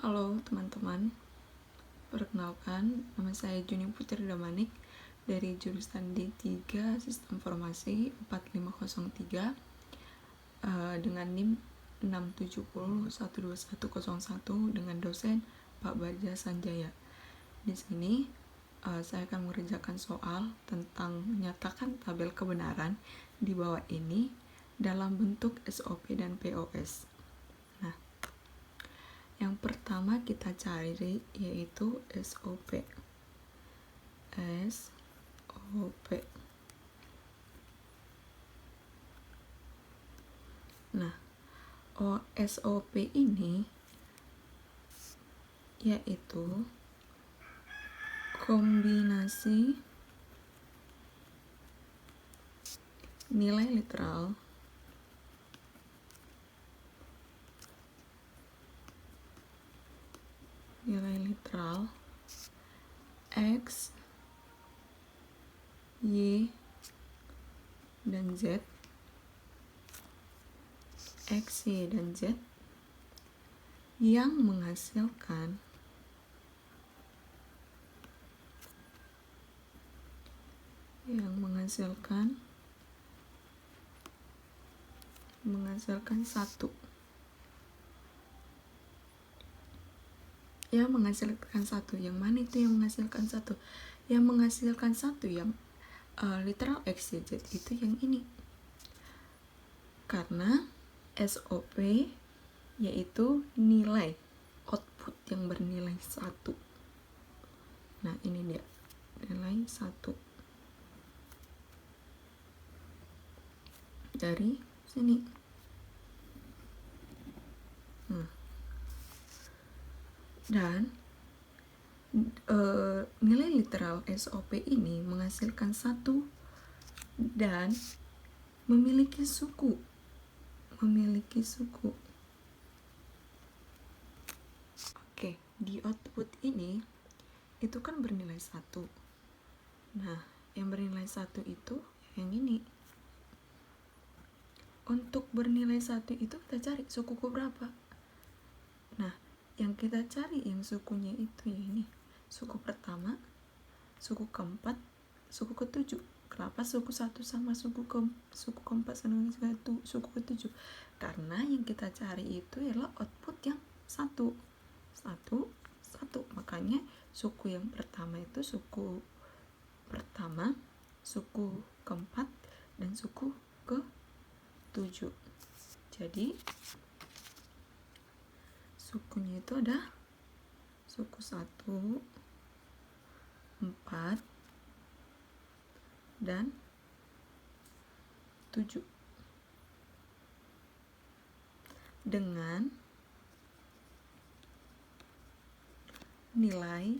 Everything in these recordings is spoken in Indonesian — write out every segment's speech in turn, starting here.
Halo teman-teman, perkenalkan nama saya Juni Putri Damanik dari jurusan D3 Sistem Informasi 4503 dengan NIM 670121101 dengan dosen Pak Baja Sanjaya. Di sini saya akan mengerjakan soal tentang menyatakan tabel kebenaran di bawah ini dalam bentuk SOP dan POS. Nah, yang pertama kita cari yaitu SOP. Nah, SOP ini yaitu kombinasi nilai literal X, Y, dan Z, X, Y, dan Z yang menghasilkan satu. Yang mana itu yang menghasilkan satu? Yang menghasilkan satu yang literal X, Y, Z itu yang ini. Karena SOP yaitu nilai output yang bernilai 1. Nah, ini dia nilai 1 dari sini. Dan nilai literal SOP ini menghasilkan 1 dan memiliki suku. Oke, di output ini itu kan bernilai 1. Nah, yang bernilai 1 itu yang ini. Untuk bernilai 1 itu kita cari suku berapa. Nah, yang kita cari yang sukunya itu ya ini. Suku pertama, suku keempat, suku ketujuh. Kenapa suku 1 sama suku keempat sama suku ketujuh? Karena yang kita cari itu adalah output yang 1. Makanya suku yang pertama itu suku pertama, suku keempat, dan suku ke-7. Jadi sukunya itu ada suku 1, 4, dan 7 dengan nilai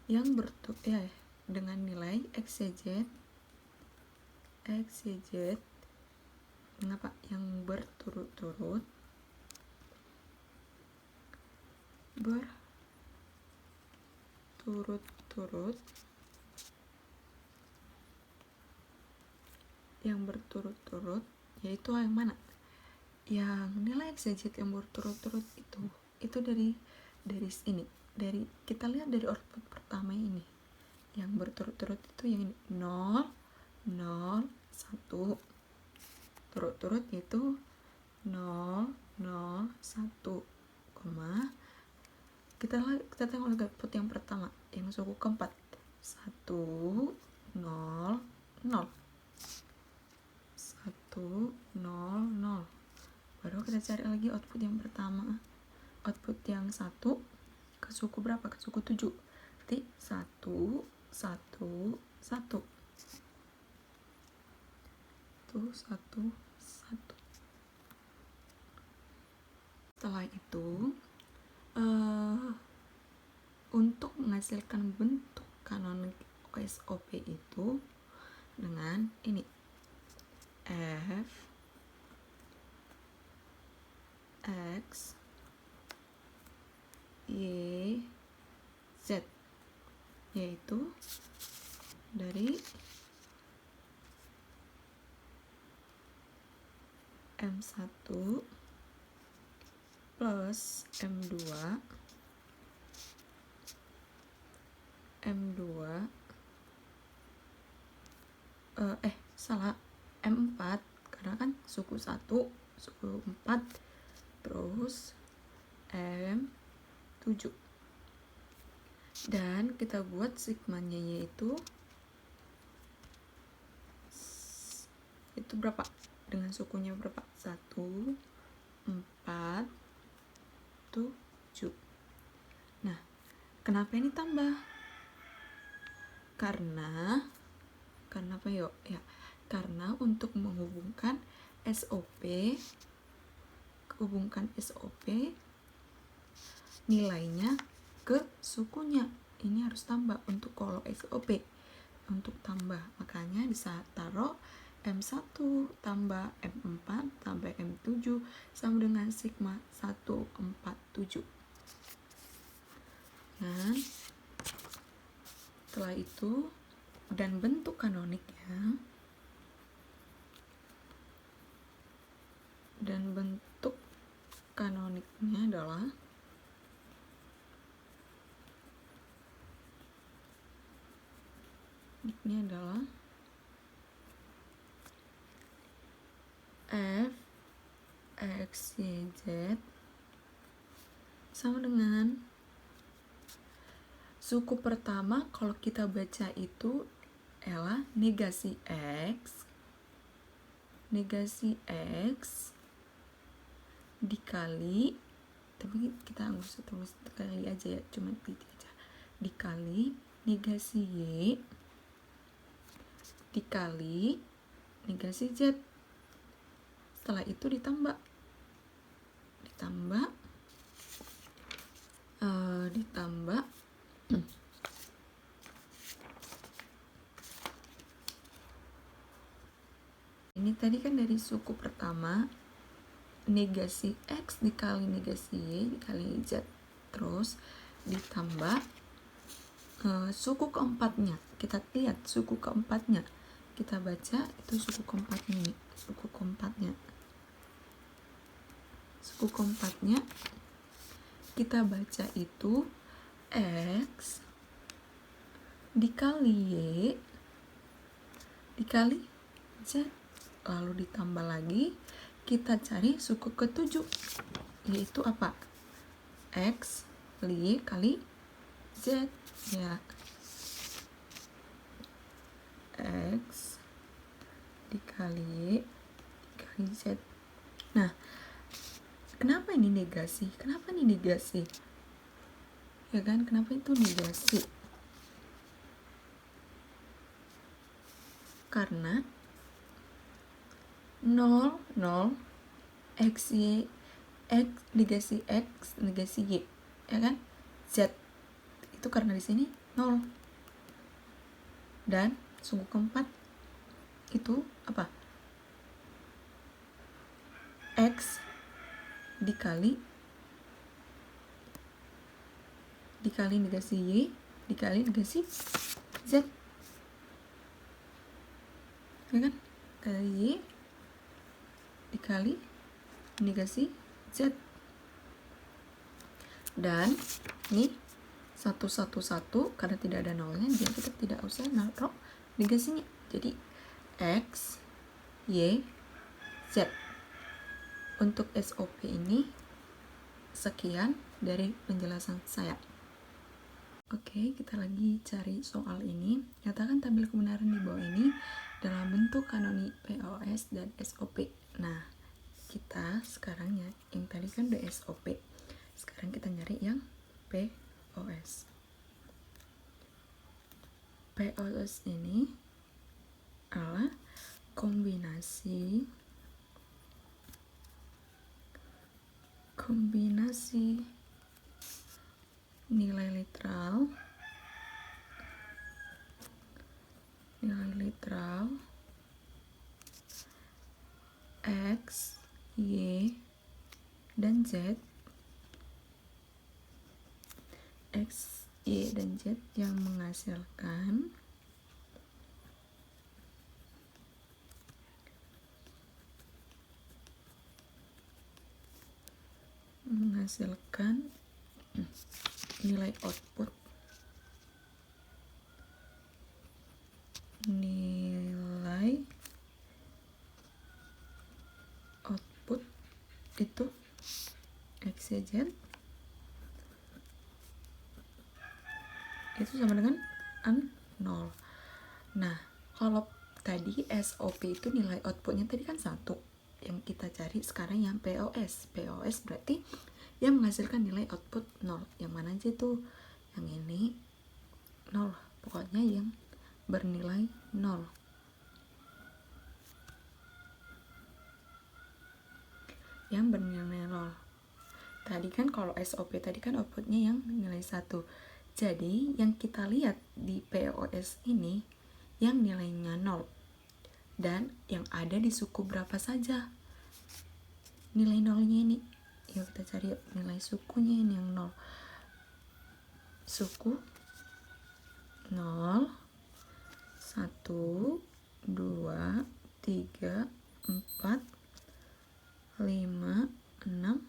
yang dengan nilai XYZ yang berturut-turut yaitu yang mana? Yang nilai XYZ yang berturut-turut itu dari ini. Kita lihat dari output pertama ini. Yang berturut-turut itu yang ini 0, 0, 1. Turut-turut itu 0, 0, 1, kita tengok lagi output yang pertama, yang suku keempat 1, 0, 0, 1, 0, 0. Baru kita cari lagi output yang pertama, output yang 1 ke suku berapa? Ke suku 7. Berarti 1, 1, 1. Itu 1, 1. Setelah itu untuk menghasilkan bentuk kanonik SOP itu dengan ini F X Y Z, yaitu dari M1 plus M2 M4, karena kan suku 1, suku 4, terus M7. Dan kita buat sigmanya yaitu itu berapa? Dengan sukunya berapa? 1, 4, 7. Nah, kenapa ini tambah? Karena apa yuk? Ya, karena untuk menghubungkan SOP nilainya ke sukunya, ini harus tambah untuk kalau SOP untuk tambah, makanya bisa taruh M1 tambah M4 tambah M7 sama dengan sigma 147. Nah, setelah itu, dan bentuk kanoniknya adalah F X Y Z sama dengan suku pertama. Kalau kita baca itu adalah negasi X dikali, tapi kita nggak usah terus kali aja ya, cuma titik aja, dikali negasi Y dikali negasi Z. Setelah itu ditambah ini tadi kan dari suku pertama negasi X dikali negasi Y dikali Z, terus ditambah suku keempatnya. Kita lihat suku keempatnya, kita baca itu suku keempatnya nih, suku keempatnya kita baca itu X dikali Y dikali Z, lalu ditambah lagi kita cari suku ke-7 yaitu apa? X Y kali Z ya, X dikali Y dikali Z. Nah, kenapa ini negasi? Ya kan, kenapa itu negasi? Karena 0 X negasi X negasi Y, ya kan? Z itu karena di sini 0. Dan suku keempat itu apa? X dikali negasi Y dikali negasi Z, ya kan? Kali Y dikali negasi Z. Dan ini 111 karena tidak ada nolnya, jadi kita tidak usah naruh negasinya. Jadi X Y Z. Untuk SOP ini sekian dari penjelasan saya. Oke, kita lagi cari soal ini. Nyatakan tabel kebenaran di bawah ini dalam bentuk kanonik POS dan SOP. Nah, kita sekarang ya, yang tadi kan udah SOP. Sekarang kita nyari yang POS. POS ini adalah kombinasi nilai literal X, Y, dan Z yang menghasilkan menghasilkan nilai output itu X, Y, Z itu sama dengan 0. Nah, kalau tadi SOP itu nilai outputnya tadi kan 1 yang kita cari, sekarang yang POS berarti yang menghasilkan nilai output 0. Yang mana aja tuh? Yang ini 0, pokoknya yang bernilai 0. Yang bernilai 0. Tadi kan kalau SOP tadi kan outputnya yang nilai 1. Jadi yang kita lihat di POS ini yang nilainya 0. Dan yang ada di suku berapa saja nilai 0-nya ini. Yuk kita cari nilai sukunya ini yang 0. Suku 0, 1, 2, 3, 4, 5, 6,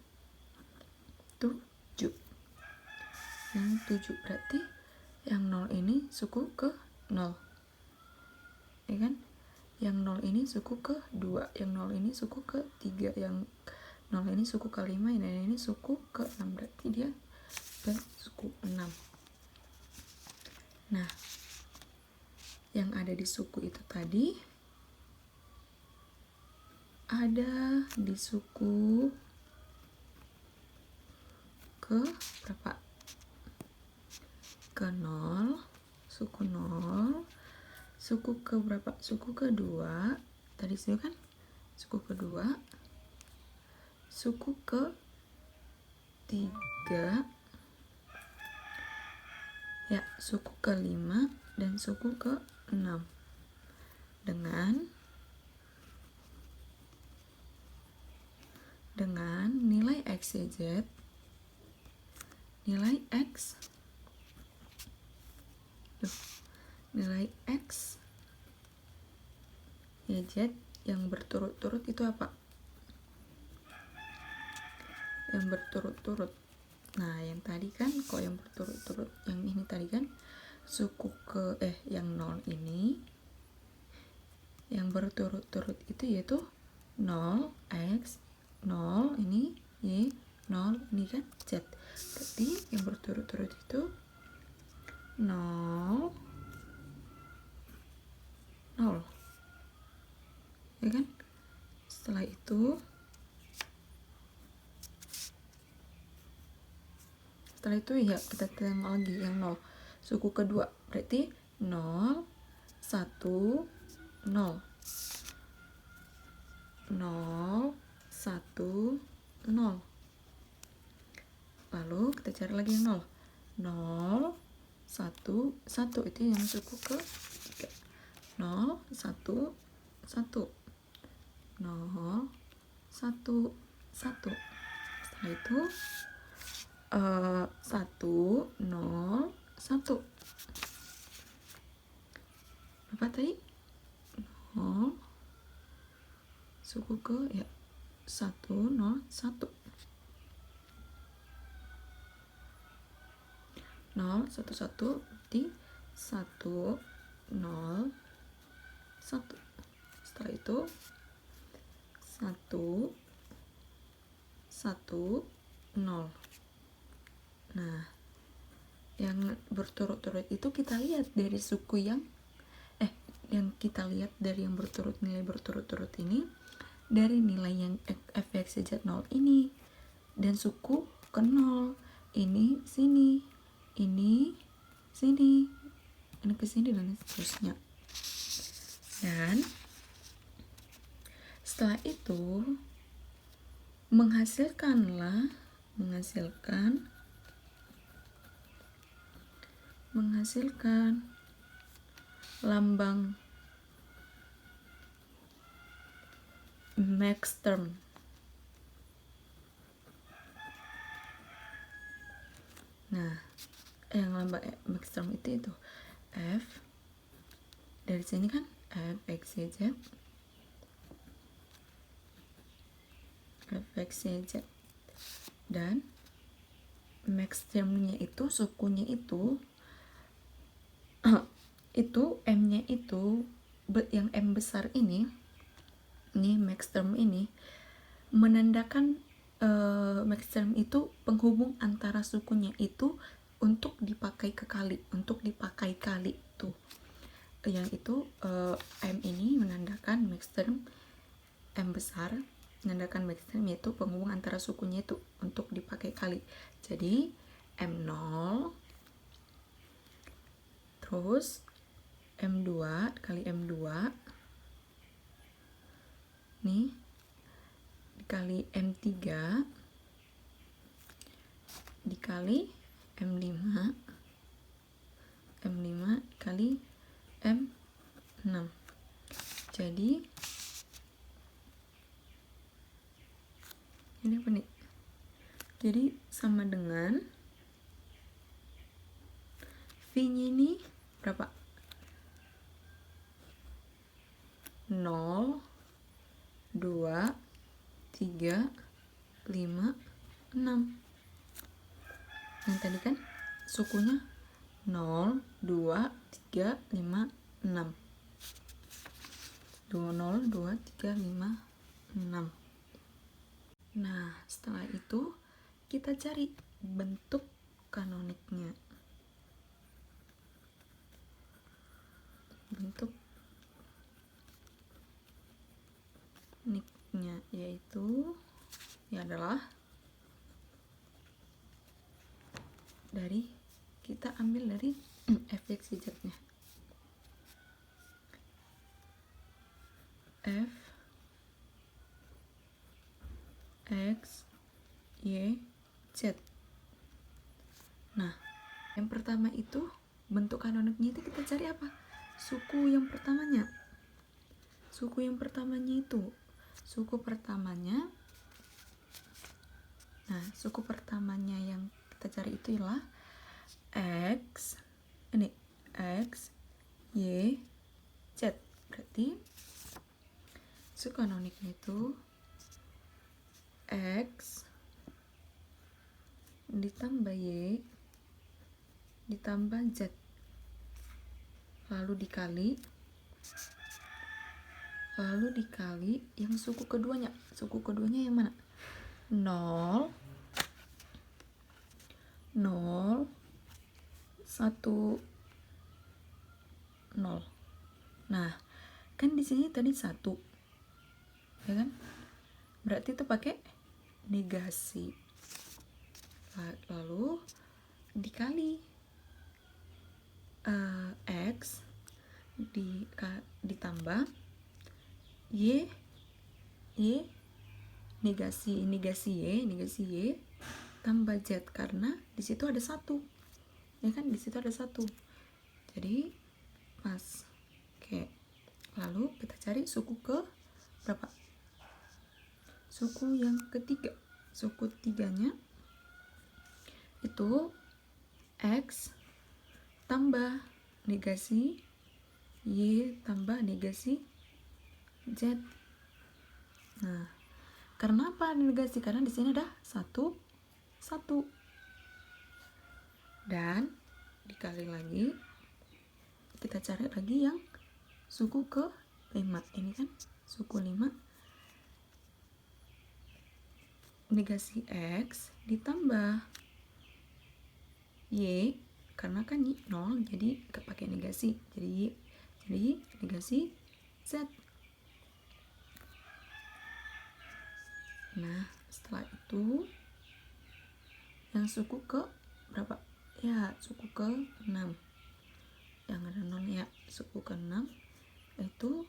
7. Yang 7 berarti yang 0 ini suku ke 0, ya kan? Yang 0 ini suku ke 2, yang 0 ini suku ke 3, yang 0 ini suku ke 5, dan ini suku ke 6, berarti dia ke suku 6. Nah, yang ada di suku itu tadi ada di suku ke berapa? Ke 0, suku 0, suku ke berapa? Suku ke 2, tadi sih kan? Suku ke 2, suku ke 3, ya, suku ke 5, dan suku ke 6. Dengan nilai X, Y, Z, nilai X, nilai X, Y, Z yang berturut-turut itu apa? Yang berturut-turut. Nah, yang tadi kan kok yang berturut-turut, yang ini tadi kan suku ke yang 0 ini yang berturut-turut itu yaitu 0 X, 0 ini Y, 0 ini kan Z. Berarti yang berturut-turut itu 0, 0, ya kan? Setelah itu ya kita tengok lagi yang 0, suku kedua, berarti 0, 1, 0, 0, 1, 0. Lalu kita cari lagi yang 0, 0, 1, 1 itu yang suku ke 3, 0, 1, 1, 0, 1, 1. Setelah itu 1, 0, 1. Berapa tadi? 0, suku ke 1, 0, 1. 0, 1, 1 berarti 1, 0, 1. Setelah itu 1, 1, 0. Nah, yang berturut-turut itu kita lihat dari suku yang kita lihat dari yang nilai berturut-turut ini dari nilai yang fx z 0 ini, dan suku ke 0 ini sini, ini sini, ini ke sini, dan seterusnya. Dan setelah itu menghasilkan lambang max term. Nah, yang lambang max term itu F, dari sini kan F X Y Z, F X Y Z, dan max termnya itu sukunya itu itu M-nya itu yang M besar ini max term ini menandakan max term itu penghubung antara sukunya itu untuk dipakai kali tuh. Yang itu M ini menandakan max term, M besar menandakan max term yaitu penghubung antara sukunya itu untuk dipakai kali. Jadi M0 terus M2 kali M2 nih dikali M3 dikali M5 dikali M6. Jadi ini apa nih? Jadi sama dengan V-nya ini berapa? 0, 2, 3, 5, 6. Yang tadi kan sukunya 0, 2, 3, 5, 6. 0, 2, 3, 5, 6. Nah, setelah itu kita cari bentuk kanoniknya. Bentuk niknya yaitu adalah kita ambil dari f(x, y, z)-nya. F X Y Z. Nah, yang pertama itu bentuk kanoniknya itu kita cari apa? Suku yang pertamanya. Suku pertamanya yang kita cari itu ialah X Y Z. Berarti suku kanoniknya itu X ditambah Y ditambah Z, lalu dikali yang suku keduanya yang mana? 0 0 1 0. Nah, kan di sini tadi 1, ya kan? Berarti itu pakai negasi. Lalu dikali X ditambah Y negasi Y tambah Z, karena di situ ada 1, ya kan? Di situ ada 1, jadi pas. Oke, lalu kita cari suku ke berapa? Suku yang ketiga. Suku tiganya itu X tambah negasi Y tambah negasi Z. Nah, karena apa negasi? Karena di sini ada 1 dan dikali lagi, kita cari lagi yang suku ke 5. Ini kan suku 5, negasi X ditambah Y, karena kan 0 jadi pakai negasi, jadi negasi Z. Nah, setelah itu yang suku ke berapa? Ya, suku ke 6 yang ada 0, ya, suku ke 6 itu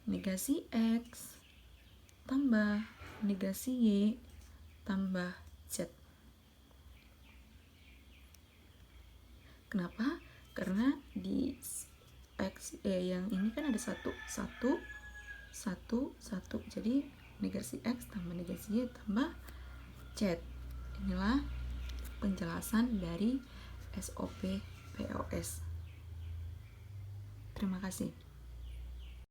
negasi X tambah negasi Y tambah Z. Kenapa? Karena di X yang ini kan ada 1, jadi negasi X tambah negasi Y tambah Z. Inilah penjelasan dari SOP POS. Terima kasih.